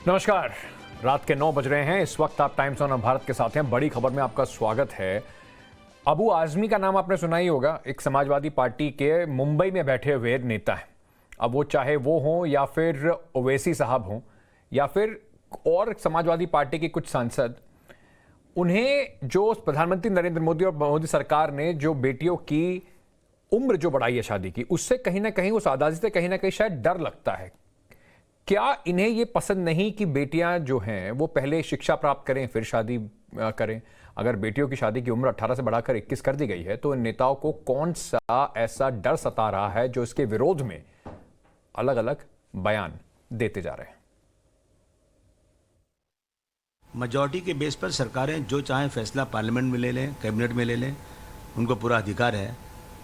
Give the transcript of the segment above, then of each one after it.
नमस्कार। रात के 9 बज रहे हैं। इस वक्त आप टाइम्स ऑन भारत के साथ हैं। बड़ी खबर में आपका स्वागत है। अबू आजमी का नाम आपने सुना ही होगा। एक समाजवादी पार्टी के मुंबई में बैठे हुए नेता हैं। अब वो चाहे वो हों या फिर ओवैसी साहब हों या फिर और समाजवादी पार्टी के कुछ सांसद, उन्हें जो प्रधानमंत्री नरेंद्र मोदी और मोदी सरकार ने जो बेटियों की उम्र जो बढ़ाई है शादी की, उससे कहीं ना कहीं, उस आजादी से कहीं ना कहीं शायद डर लगता है। क्या इन्हें ये पसंद नहीं कि बेटियां जो हैं वो पहले शिक्षा प्राप्त करें फिर शादी करें? अगर बेटियों की शादी की उम्र 18 से बढ़ाकर 21 कर दी गई है तो इन नेताओं को कौन सा ऐसा डर सता रहा है जो इसके विरोध में अलग अलग बयान देते जा रहे हैं? मेजॉरिटी के बेस पर सरकारें जो चाहें फैसला पार्लियामेंट में ले लें, कैबिनेट में ले लें, उनको पूरा अधिकार है।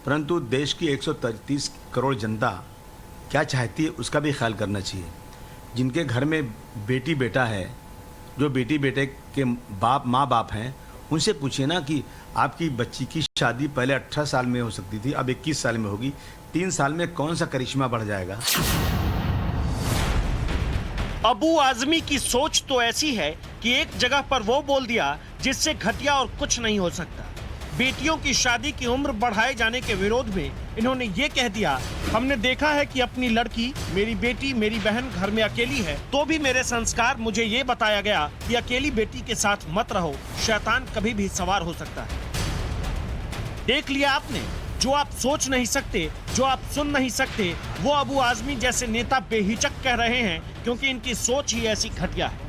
परंतु देश की 133 करोड़ जनता क्या चाहती है उसका भी ख्याल करना चाहिए। जिनके घर में बेटी बेटा है, जो बेटी बेटे के माँ बाप हैं, उनसे पूछिए ना कि आपकी बच्ची की शादी पहले 18 साल में हो सकती थी, अब 21 साल में होगी। 3 साल में कौन सा करिश्मा बढ़ जाएगा? अबू आजमी की सोच तो ऐसी है कि एक जगह पर वो बोल दिया जिससे घटिया और कुछ नहीं हो सकता। बेटियों की शादी की उम्र बढ़ाए जाने के विरोध में इन्होंने ये कह दिया, हमने देखा है कि अपनी लड़की, मेरी बेटी, मेरी बहन घर में अकेली है, तो भी मेरे संस्कार मुझे ये बताया गया कि अकेली बेटी के साथ मत रहो, शैतान कभी भी सवार हो सकता है। देख लिया आपने, जो आप सोच नहीं सकते, जो आप सुन नहीं सकते, वो अबू आजमी जैसे नेता बेहिचक कह रहे हैं, क्योंकि इनकी सोच ही ऐसी घटिया है।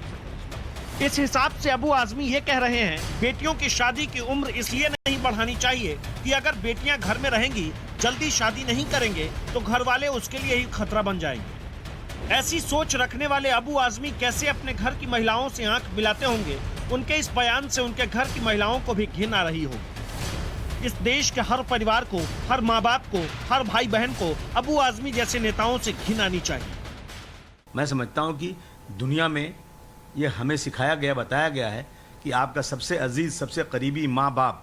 इस हिसाब से अबू आजमी ये कह रहे हैं, बेटियों की शादी की उम्र इसलिए नहीं बढ़ानी चाहिए कि अगर बेटियां घर में रहेंगी, जल्दी शादी नहीं करेंगे तो घर वाले उसके लिए ही खतरा बन जाएंगे। ऐसी सोच रखने वाले अबू आजमी कैसे अपने घर की महिलाओं से आंख मिलाते होंगे? उनके इस बयान से उनके घर की महिलाओं को भी घिन आ रही होगी। इस देश के हर परिवार को, हर माँ बाप को, हर भाई बहन को अबू आजमी जैसे नेताओं से घिन आनी चाहिए। मैं समझता हूँ कि दुनिया में ये हमें सिखाया गया, बताया गया है कि आपका सबसे अजीज, सबसे करीबी माँ बाप,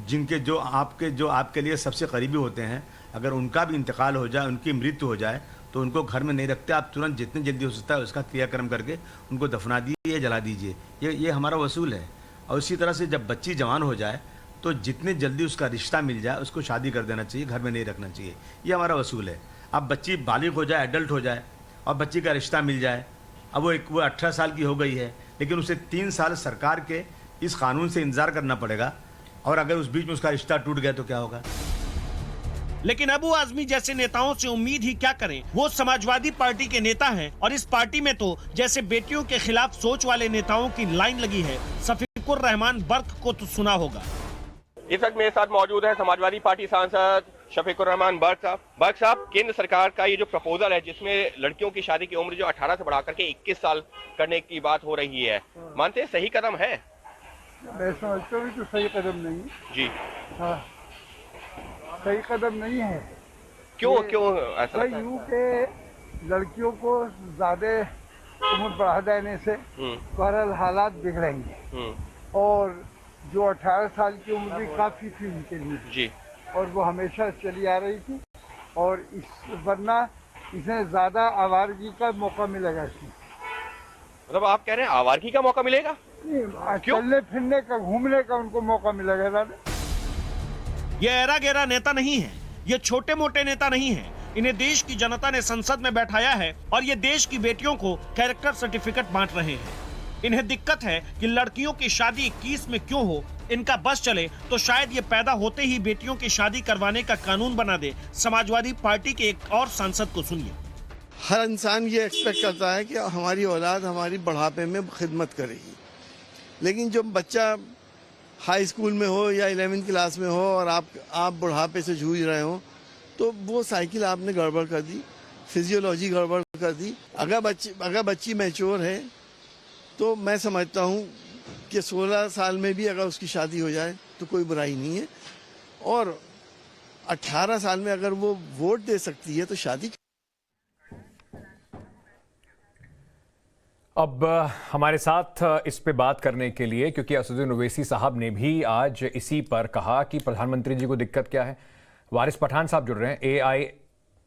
जिनके जो आपके लिए सबसे करीबी होते हैं, अगर उनका भी इंतकाल हो जाए, उनकी मृत्यु हो जाए, तो उनको घर में नहीं रखते। आप तुरंत जितनी जल्दी हो सकता है उसका क्रियाक्रम करके उनको दफना दीजिए, जला दीजिए। ये हमारा वसूल है। और इसी तरह से जब बच्ची जवान हो जाए तो जितनी जल्दी उसका रिश्ता मिल जाए उसको शादी कर देना चाहिए, घर में नहीं रखना चाहिए। ये हमारा वसूल है। अब बच्ची बालिग हो जाए, एडल्ट हो जाए और बच्ची का रिश्ता मिल जाए, अब वो 18 साल की हो गई है, लेकिन उसे 3 साल सरकार के इस कानून से इंतजार करना पड़ेगा, और अगर उस बीच में उसका रिश्ता टूट गया तो क्या होगा? लेकिन अबू आजमी जैसे नेताओं से उम्मीद ही क्या करें? वो समाजवादी पार्टी के नेता हैं और इस पार्टी में तो जैसे बेटियों के खिलाफ सोच वाले नेताओं की लाइन लगी है। शफीकुर रहमान बर्क को तो सुना होगा। इस वक्त मेरे साथ मौजूद है समाजवादी पार्टी सांसद शफीकुर रहमान बर्क साहब। बर्क साहब, केंद्र सरकार का ये जो प्रपोजल है जिसमें लड़कियों की शादी की उम्र जो 18 से बढ़ाकर के 21 साल करने की बात हो रही है, मानते हैं सही कदम है? मैं समझता हूँ तो सही कदम नहीं जी। हाँ, सही कदम नहीं है। क्यों ऐसा लगता है? यूं के लड़कियों को ज्यादा उम्र बढ़ा देने से बहरहाल हालात बिगड़ेंगे, और जो 18 साल की उम्र भी काफी थी उनके लिए जी, और वो हमेशा चली आ रही थी, और वरना इसे ज्यादा आवारगी का मौका मिलेगा। मतलब आप कह रहे हैं आवारगी का मौका मिलेगा? चलने फिरने का, घूमने का उनको मौका मिलेगा ज्यादा। ये ऐरा गैरा नेता नहीं है, ये छोटे मोटे नेता नहीं है। इन्हें देश की जनता ने संसद में बैठाया है और ये देश की बेटियों को कैरेक्टर सर्टिफिकेट बांट रहे हैं। इन्हें दिक्कत है कि लड़कियों की शादी 21 में क्यों हो। इनका बस चले तो शायद ये पैदा होते ही बेटियों की शादी करवाने का कानून बना दे। समाजवादी पार्टी के एक और सांसद को सुनिए। हर इंसान ये एक्सपेक्ट करता है कि हमारी औलाद हमारी बुढ़ापे में खिदमत करेगी, लेकिन जब बच्चा हाई स्कूल में हो या 11वीं क्लास में हो और आप बुढ़ापे से जूझ रहे हो, तो वो साइकिल आपने गड़बड़ कर दी, फिजियोलॉजी गड़बड़ कर दी। अगर बच्ची मैच्योर है तो मैं समझता हूँ कि 16 साल में भी अगर उसकी शादी हो जाए तो कोई बुराई नहीं है, और 18 साल में अगर वो वोट दे सकती है तो शादी। अब हमारे साथ इस पे बात करने के लिए, क्योंकि असदुद्दीन ओवैसी साहब ने भी आज इसी पर कहा कि प्रधानमंत्री जी को दिक्कत क्या है, वारिस पठान साहब जुड़ रहे हैं।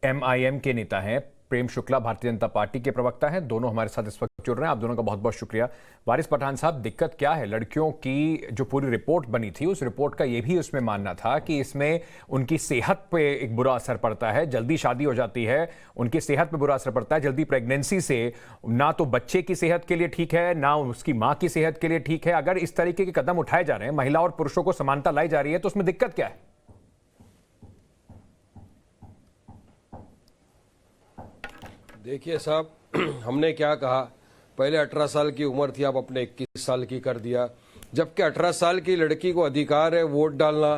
AIMIM के नेता हैं, प्रेम शुक्ला भारतीय जनता पार्टी के प्रवक्ता हैं। दोनों हमारे साथ इस वक्त जुड़ रहे हैं। आप दोनों का बहुत बहुत शुक्रिया। वारिस पठान साहब, दिक्कत क्या है? लड़कियों की जो पूरी रिपोर्ट बनी थी, उस रिपोर्ट का ये भी उसमें मानना था कि इसमें उनकी सेहत पे एक बुरा असर पड़ता है, जल्दी शादी हो जाती है, उनकी सेहत पे बुरा असर पड़ता है। जल्दी प्रेगनेंसी से ना तो बच्चे की सेहत के लिए ठीक है, ना उसकी माँ की सेहत के लिए ठीक है। अगर इस तरीके के कदम उठाए जा रहे हैं, महिला और पुरुषों को समानता लाई जा रही है, तो उसमें दिक्कत क्या है? देखिए साहब, हमने क्या कहा, पहले 18 साल की उम्र थी, अब अपने 21 साल की कर दिया। जबकि 18 साल की लड़की को अधिकार है वोट डालना।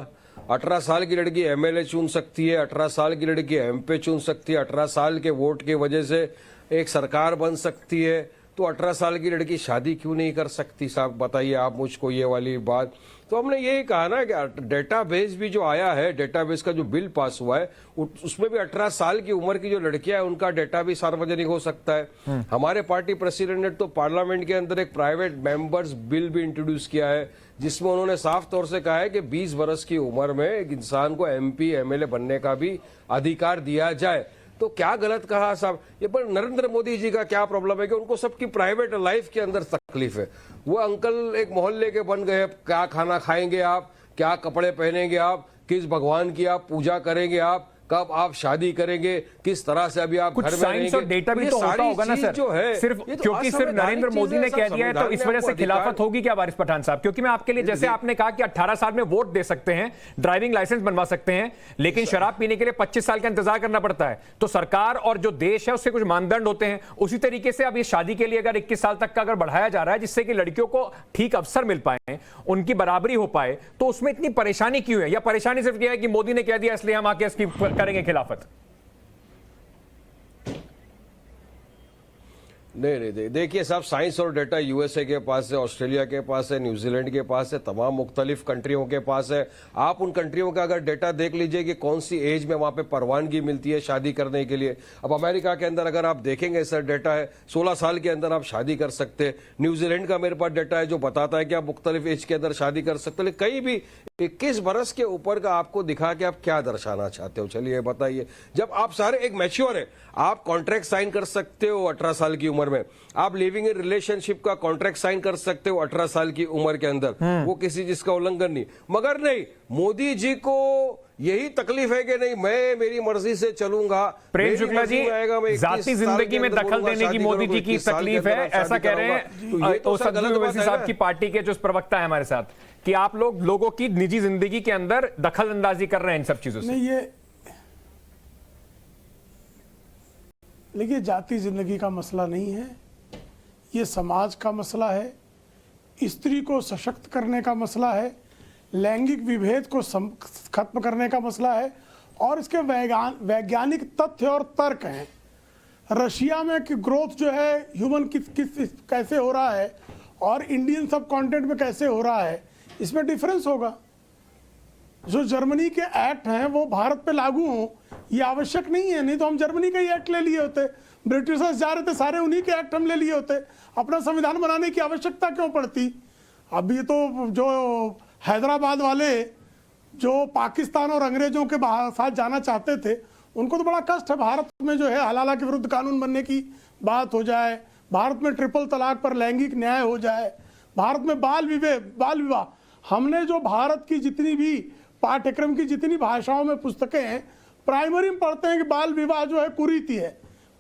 18 साल की लड़की एमएलए चुन सकती है, 18 साल की लड़की एमपी चुन सकती है, 18 साल के वोट की वजह से एक सरकार बन सकती है। तो 18 साल की लड़की शादी क्यों नहीं कर सकती साहब? बताइए आप मुझको ये वाली बात। तो हमने यही कहा ना कि डेटाबेस भी जो आया है, डेटाबेस का जो बिल पास हुआ है, उसमें भी 18 साल की उम्र की जो लड़कियां हैं उनका डेटा भी सार्वजनिक हो सकता है। हमारे पार्टी प्रेसिडेंट ने तो पार्लियामेंट के अंदर एक प्राइवेट मेंबर्स बिल भी इंट्रोड्यूस किया है, जिसमें उन्होंने साफ तौर से कहा है कि 20 वर्ष की उम्र में एक इंसान को एमपी एमएलए बनने का भी अधिकार दिया जाए। तो क्या गलत कहा साहब? ये पर नरेंद्र मोदी जी का क्या प्रॉब्लम है कि उनको सबकी प्राइवेट लाइफ के अंदर तकलीफ है। वो अंकल एक मोहल्ले के बन गए, क्या खाना खाएंगे आप, क्या कपड़े पहनेंगे आप, किस भगवान की आप पूजा करेंगे आप, कब आप शादी करेंगे, किस तरह से अभी आप कुछ घर में साइंस और डेटा भी तो होता होगा ना सर? जो है सिर्फ क्योंकि सिर्फ नरेंद्र मोदी ने कह दिया है तो इस वजह से खिलाफत होगी क्या वारिस पठान साहब? क्योंकि मैं आपके लिए, जैसे आपने कहा कि 18 साल में वोट दे सकते हैं, ड्राइविंग लाइसेंस बनवा सकते हैं, लेकिन शराब पीने के लिए 25 साल का इंतजार करना पड़ता है। तो सरकार और जो देश है उससे कुछ मानदंड होते हैं। उसी तरीके से अब ये शादी के लिए अगर 21 साल तक का अगर बढ़ाया जा रहा है, जिससे कि लड़कियों को ठीक अवसर मिल पाए, उनकी बराबरी हो पाए, तो उसमें इतनी परेशानी क्यों है? या परेशानी सिर्फ यह है कि मोदी ने कह दिया इसलिए हम आके इसकी करेंगे खिलाफत? नहीं, देखिए साहब, साइंस और डेटा यूएसए के पास है, ऑस्ट्रेलिया के पास है, न्यूजीलैंड के पास है, तमाम मुख्तलिफ कंट्रियों के पास है। आप उन कंट्रियों का अगर डेटा देख लीजिए कि कौन सी एज में वहां पे परवानगी मिलती है शादी करने के लिए। अब अमेरिका के अंदर अगर आप देखेंगे सर, डेटा है 16 साल के अंदर आप शादी कर सकते हैं। न्यूजीलैंड का मेरे पास डेटा है जो बताता है कि आप मुख्तलिफ एज के अंदर शादी कर सकते हैं। कहीं भी 21 बरस के ऊपर का आपको दिखा कि आप क्या दर्शाना चाहते हो, चलिए बताइए। जब आप सारे एक मैच्योर है, आप कॉन्ट्रैक्ट साइन कर सकते हो 18 साल की उम्र में, आप लिविंग इन रिलेशनशिप का कॉन्ट्रैक्ट साइन कर सकते हो 18 साल की उम्र के अंदर, वो किसी चीज का उल्लंघन नहीं। मगर नहीं, मोदी जी को यही तकलीफ है कि नहीं, मैं मेरी मर्जी से चलूंगा। प्रेम शुक्ला जी, जाती जिंदगी में दखल देने की मोदी जी की तकलीफ है, ऐसा कह रहे हैं ओवैसी साहब की पार्टी के जो प्रवक्ता है हमारे साथ, कि आप लोगों की निजी जिंदगी के अंदर दखल अंदाजी कर रहे हैं इन सब चीजों से। नहीं, ये देखिए, जाति जिंदगी का मसला नहीं है, ये समाज का मसला है, स्त्री को सशक्त करने का मसला है, लैंगिक विभेद को खत्म करने का मसला है, और इसके वैज्ञानिक तथ्य और तर्क हैं। रशिया में कि ग्रोथ जो है ह्यूमन कैसे हो रहा है और इंडियन सब कॉन्टिनेंट में कैसे हो रहा है, इसमें डिफरेंस होगा। जो जर्मनी के एक्ट हैं वो भारत पे लागू हों ये आवश्यक नहीं है, नहीं तो हम जर्मनी का ही एक्ट ले लिए होते। ब्रिटिशर्स जा रहे थे, सारे उन्हीं के एक्ट हम ले लिए होते, अपना संविधान बनाने की आवश्यकता क्यों पड़ती? अभी तो जो हैदराबाद वाले जो पाकिस्तान और अंग्रेजों के साथ जाना चाहते थे, उनको तो बड़ा कष्ट है। भारत में जो है हलाला के विरुद्ध कानून बनने की बात हो जाए, भारत में ट्रिपल तलाक पर लैंगिक न्याय हो जाए, भारत में बाल विवाह। हमने जो भारत की जितनी भी पाठ्यक्रम की जितनी भाषाओं में पुस्तकें हैं, प्राइमरी में पढ़ते हैं कि बाल विवाह जो है कुरीति है।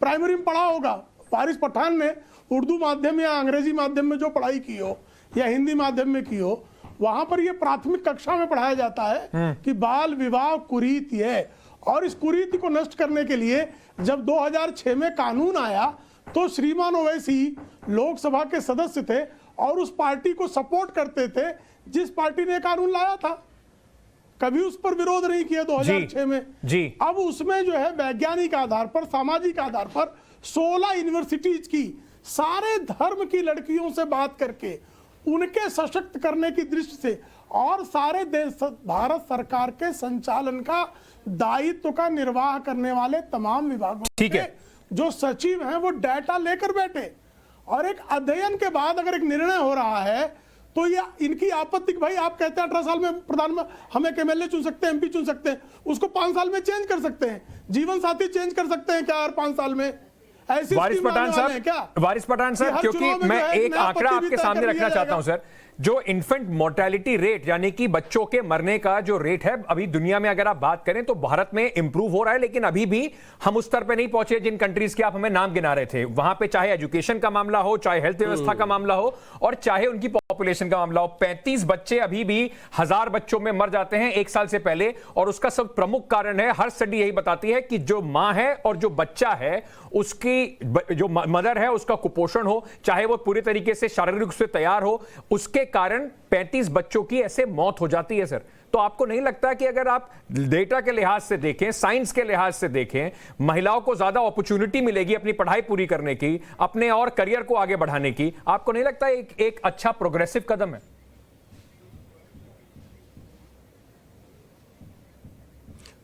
प्राइमरी में पढ़ा होगा, वारिस पठान ने उर्दू माध्यम या अंग्रेजी माध्यम में जो पढ़ाई की हो या हिंदी माध्यम में की हो, वहां पर यह प्राथमिक कक्षा में पढ़ाया जाता है कि बाल विवाह कुरीति है। और इस कुरीति को नष्ट करने के लिए जब 2006 में कानून आया तो श्रीमान ओवैसी लोकसभा के सदस्य थे और उस पार्टी को सपोर्ट करते थे जिस पार्टी ने कानून लाया था, कभी उस पर विरोध नहीं किया 2006 में जी। अब उसमें जो है वैज्ञानिक आधार पर, सामाजिक आधार पर 16 यूनिवर्सिटीज की सारे धर्म की लड़कियों से बात करके उनके सशक्त करने की दृष्टि से और सारे देश भारत सरकार के संचालन का दायित्व का निर्वाह करने वाले तमाम विभागों के जो सचिव हैं वो डाटा लेकर बैठे और एक अध्ययन के बाद अगर एक निर्णय हो रहा है तो ये इनकी आपत्ति कि भाई आप कहते हैं 18 साल में प्रधानमंत्री हम एक एमएलए चुन सकते हैं, एमपी चुन सकते हैं, उसको 5 साल में चेंज कर सकते हैं, जीवन साथी चेंज कर सकते हैं क्या यार 5 साल में? ऐसी वारिस पठान साहब, क्योंकि मैं एक आंकड़ा आपके सामने रखना चाहता हूं सर। जो इन्फेंट मोर्टेलिटी रेट यानी कि बच्चों के मरने का जो रेट है अभी दुनिया में अगर आप बात करें तो भारत में इंप्रूव हो रहा है, लेकिन अभी भी हम उस स्तर पे नहीं पहुंचे जिन कंट्रीज के आप हमें नाम गिना रहे थे। वहां पे चाहे एजुकेशन का मामला हो, चाहे हेल्थ व्यवस्था का मामला हो, और चाहे उनकी पॉपुलेशन का मामला हो। 35 बच्चे अभी भी 1000 बच्चों में मर जाते हैं 1 साल से पहले, और उसका सब प्रमुख कारण है, हर स्टडी यही बताती है कि जो मां है और जो बच्चा है उसकी जो मदर है उसका कुपोषण हो, चाहे वो पूरी तरीके से शारीरिक रूप से तैयार हो, उसके कारण 35 बच्चों की ऐसे मौत हो जाती है सर। तो आपको नहीं लगता कि अगर आप डेटा के लिहाज से देखें, साइंस के लिहाज से देखें, महिलाओं को ज्यादा अपॉर्चुनिटी मिलेगी अपनी पढ़ाई पूरी करने की, अपने और करियर को आगे बढ़ाने की? आपको नहीं लगता एक अच्छा प्रोग्रेसिव कदम है?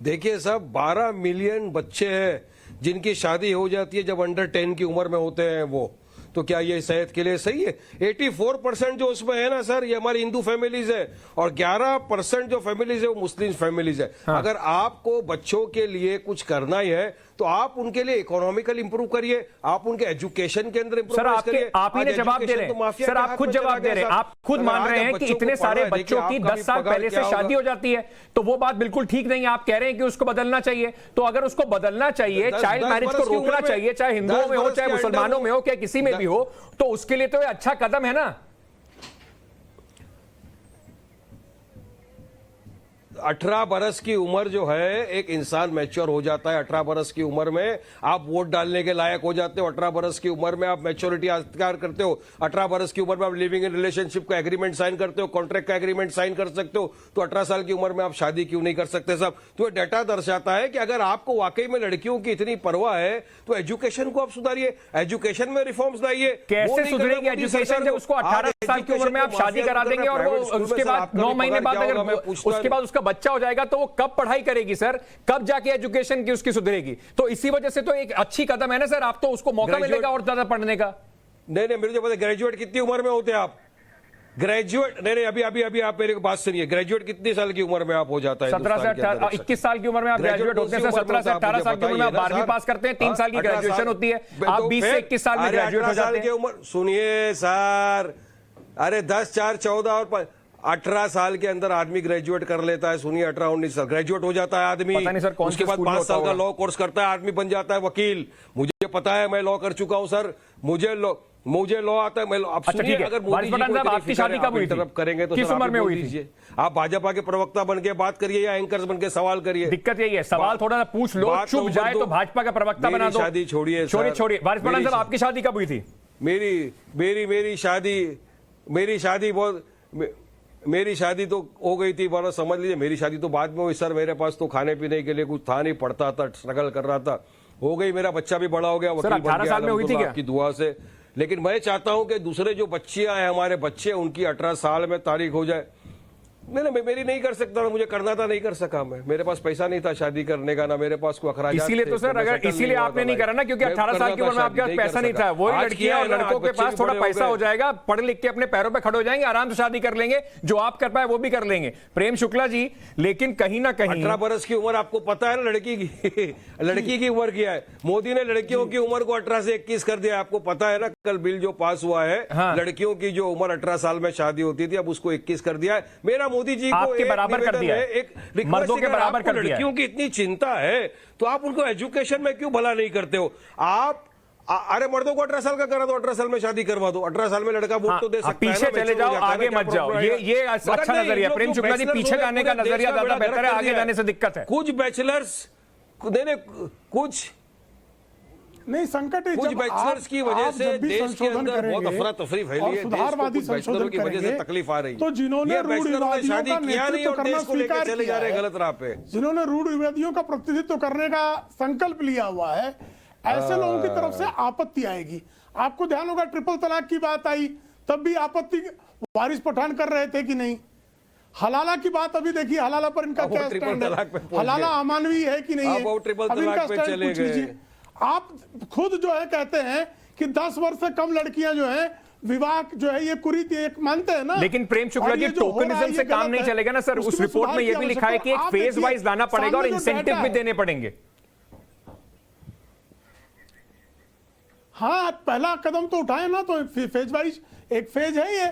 देखिए साहब, 12 मिलियन बच्चे हैं जिनकी शादी हो जाती है जब अंडर 10 की उम्र में होते हैं वो, तो क्या ये सेहत के लिए सही है? 84% जो उसमें है ना सर, ये हमारी हिंदू फैमिलीज है, और 11% जो फैमिलीज है वो मुस्लिम फैमिलीज है। हाँ। अगर आपको बच्चों के लिए कुछ करना ही है तो आप उनके लिए इकोनॉमिकल इंप्रूव करिए, आप उनके एजुकेशन के अंदर इंप्रूव करिए। आप ही ने जवाब दे रहे हैं सर, आप खुद जवाब दे रहे हैं, आप खुद मान रहे हैं कि इतने सारे बच्चों की 10 साल पहले से शादी हो जाती है, तो वो बात बिल्कुल ठीक नहीं है। आप कह रहे हैं कि उसको बदलना चाहिए, तो अगर उसको बदलना चाहिए, चाइल्ड मैरिज को रोकना चाहिए, चाहे हिंदुओं में हो, चाहे मुसलमानों में हो, चाहे किसी में भी हो, तो उसके लिए तो ये अच्छा कदम है ना। 18 बरस की उम्र जो है, एक इंसान मैच्योर हो जाता है। 18 बरस की उम्र में आप वोट डालने के लायक हो जाते हो। 18 बरस की उम्र में आप मैच्योरिटी अख्तियार करते हो। 18 बरस की उम्र में आप लिविंग इन रिलेशनशिप का एग्रीमेंट साइन करते हो, कॉन्ट्रैक्ट का एग्रीमेंट साइन कर सकते हो। तो 18 साल की उम्र में आप शादी क्यों नहीं कर सकते साहब? तो ये डाटा दर्शाता है कि अगर आपको वाकई में लड़कियों की इतनी परवाह है तो एजुकेशन को आप सुधारिए, एजुकेशन में रिफॉर्म्स लाइए। कैसे सुधरेगी एजुकेशन जब उसको 18 साल की उम्र में आप शादी करा देंगे और वो उसके बाद 9 महीने बाद अगर उसके बाद उसका बच्चा हो जाएगा तो वो कब पढ़ाई करेगी सर? कब जाके एजुकेशन की उसकी सुधरेगी? तो इसी वजह से तो एक अच्छी कदम है ना सर, आप तो उसको मौका मिलेगा और ज्यादा पढ़ने का। नहीं, मेरे को पता, ग्रेजुएट कितनी उम्र में होते हैं आप? ग्रेजुएट नहीं, अभी आप मेरे को बात सुनिए। ग्रेजुएट कितनी साल की उम्र में आप हो जाता है? 17 से 21 साल की उम्र में आप ग्रेजुएट होते हैं। 17 से 18 साल की उम्र में आप 12वीं पास करते हैं, 3 साल की ग्रेजुएशन होती है, आप 20 से 21 साल में ग्रेजुएट हो जाते हैं। सुनिए सर, अरे 10, 4, 14 और 18 साल के अंदर आदमी ग्रेजुएट कर लेता है। सुनिए, 18, 19 साल ग्रेजुएट हो जाता है आदमी। पता नहीं सर कौन उसके बाद 5 साल का लॉ कोर्स करता है आदमी, बन जाता है वकील। मुझे पता है, मैं लॉ कर चुका हूं सर, मुझे लॉ आता है। मैं अच्छा ठीक है, वारिस पठान साहब, आपकी शादी कब हुई थी? करेंगे तो किस उम्र में हुई थी? आप भाजपा के प्रवक्ता बन के बात करिए या एंकर्स बन के सवाल करिए। दिक्कत यही है, सवाल थोड़ा सा पूछ लो, चुप जाए तो भाजपा का प्रवक्ता बना दो। शादी छोड़िए, वारिस पठान साहब, आपकी शादी कब हुई थी? मेरी शादी तो हो गई थी, बड़ा समझ लीजिए। मेरी शादी तो बाद में हुई सर, मेरे पास तो खाने पीने के लिए कुछ था नहीं, पढ़ता था, स्ट्रगल कर रहा था। हो गई, मेरा बच्चा भी बड़ा हो गया, वकील बन गया 18 साल में हुई थी क्या? आपकी दुआ से। लेकिन मैं चाहता हूं कि दूसरे जो बच्चियां हैं, हमारे बच्चे, उनकी 18 साल में तारीख हो जाए। नहीं, मेरी नहीं कर सकता, मुझे करना था, नहीं कर सका मैं। मेरे पास पैसा नहीं था शादी करने का, ना मेरे पास कोई अखराज। इसीलिए तो सर, अगर इसीलिए आपने नहीं करा ना, क्योंकि 18 साल की उम्र में आपके पास पैसा नहीं था। वही लड़कियां और लड़कों के पास थोड़ा पैसा हो जाएगा, पढ़ लिख के अपने पैरों पे खड़े हो जाएंगे, आराम से शादी कर लेंगे, जो आप कर पाए वो भी कर लेंगे। प्रेम शुक्ला जी, लेकिन कहीं ना कहीं 18 बरस की उम्र आपको पता है ना लड़की की उम्र क्या है? मोदी ने लड़कियों की उम्र को 18 से 21 कर दिया, आपको पता है ना? कल बिल जो पास हुआ है, लड़कियों की जो उम्र 18 साल में शादी होती थी, अब उसको 21 कर दिया है। मेरा मोदी जी को बराबर कर दिया है, एक मर्दों के बराबर कर दिया है। लड़कियों की इतनी चिंता है तो आप उनको एजुकेशन में क्यों भला नहीं करते हो? आप अरे मर्दों को 18 साल का करा दो, 18 साल में शादी करवा दो। 18 साल में लड़का वोट तो दे सकता है। पीछे चले जाओ, आगे मत जाओ। ये अच्छा नजरिया। प्रेम शुक्ला जी, पीछे जाने का नजरिया ज्यादा बेहतर है, आगे जाने से दिक्कत है। कुछ बैचलर्स कुछ नहीं, संकट है कुछ बैचलर्स की वजह से देश के अंदर बहुत अफरा तफरी फैली है, सुधारवादी संशोधन की वजह से तकलीफ आ रही है। तो जिन्होंने रूढ़िवादियों का नेतृत्व करना स्वीकार चले जा रहे गलत राह पे, जिन्होंने रूढ़िवादियों का प्रतिनिधित्व करने का संकल्प लिया हुआ है, ऐसे लोगों की तरफ से आपत्ति आएगी। आपको ध्यान होगा, ट्रिपल तलाक की बात आई, तब भी आपत्ति वारिस पठान कर रहे थे कि नहीं? हलाला की बात अभी देखिए, हलाला पर इनका क्या स्टैंड है? हलाला अमानवीय है कि नहीं है? अब इनका स्टैंड पूछ लीजिए। आप खुद जो है कहते हैं कि 10 वर्ष से कम लड़कियां जो हैं विवाह जो है ये कुरीति एक मानते हैं ना। लेकिन प्रेम शुक्ला और जी, ये जो हो रहा है, टोकनिज्म ये से काम गलत नहीं है। चलेगा ना सर। उस उसमें रिपोर्ट में सुधार ये की भी लिखा है कि एक आवश्यकता। आप फेज देखिए, वाइज लाना पड़ेगा और सामने जो इंसेंटिव डाटा भी है, देने पड़ेंगे। हाँ, पहला कदम तो उठाए ना, तो फेज वाइज एक फेज है ये,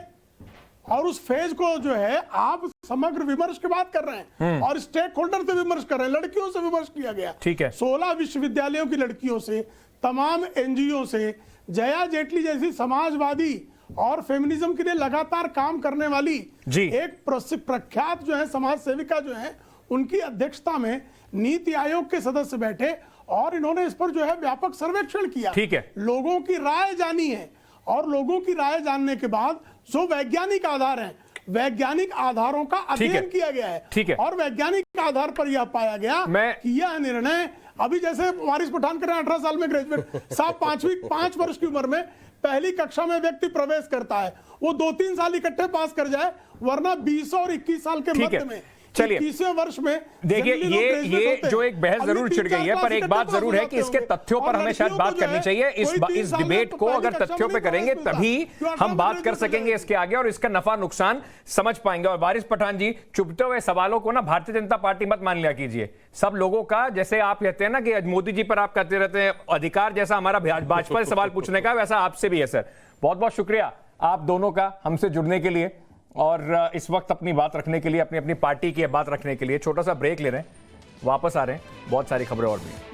और उस फेज को जो है आप समग्र विमर्श की बात कर रहे हैं और स्टेक होल्डर से विमर्श कर रहे हैं, लड़कियों से विमर्श किया गया। ठीक है। 16 विश्वविद्यालयों की लड़कियों से, तमाम एनजीओ से, जया जेटली जैसी समाजवादी और फेमिनिज्म के लिए लगातार काम करने वाली जी। एक प्रख्यात जो है समाज सेविका जो है, उनकी अध्यक्षता में नीति आयोग के सदस्य बैठे और इन्होंने इस पर जो है व्यापक सर्वेक्षण किया। ठीक है। लोगों की राय जानी है और लोगों की राय जानने के बाद जो वैज्ञानिक आधार हैं, वैज्ञानिक आधारों का अध्ययन किया गया है। ठीक है। और वैज्ञानिक आधार पर यह पाया गया कि यह निर्णय, अभी जैसे वारिस पठान कर रहे हैं 18 साल में ग्रेजुएट साहब, 5 वर्ष की उम्र में पहली कक्षा में व्यक्ति प्रवेश करता है, वो 2-3 साल इकट्ठे पास कर जाए, वरना 20 और 21 साल के मध्य में, चलिए 21वें वर्ष में देखिए, जनरली लोग ये ग्रेजुएट होते हैं। जो एक बहस अभी जरूर 3-4 छिड़ गई है, क्लास पर एक इकट्ठे बात पास जरूर हो है कि जाते इसके होंगे। तथ्यों पर और हमें शायद लड़कियों बात को जो करनी है, चाहिए। कोई 3 इस साल में डिबेट तो को पहली अगर कक्षा तथ्यों में पे नहीं करेंगे प्रवेश तभी मिलता। हम जो बात कर ग्रेजुएट सकेंगे हो इसके आगे और इसका नफा नुकसान समझ पाएंगे। और वारिस पठान जी, चुभते हुए सवालों को ना भारतीय जनता पार्टी मत मान लिया कीजिए। सब लोगों का, जैसे आप कहते हैं ना कि मोदी जी पर आप कहते रहते हैं अधिकार, जैसा हमारा भाजपा से सवाल पूछने का, वैसा आपसे भी है सर। बहुत बहुत शुक्रिया आप दोनों का हमसे जुड़ने के लिए और इस वक्त अपनी बात रखने के लिए, अपनी अपनी पार्टी की बात रखने के लिए। छोटा सा ब्रेक ले रहे हैं, वापस आ रहे हैं, बहुत सारी खबरें और भी।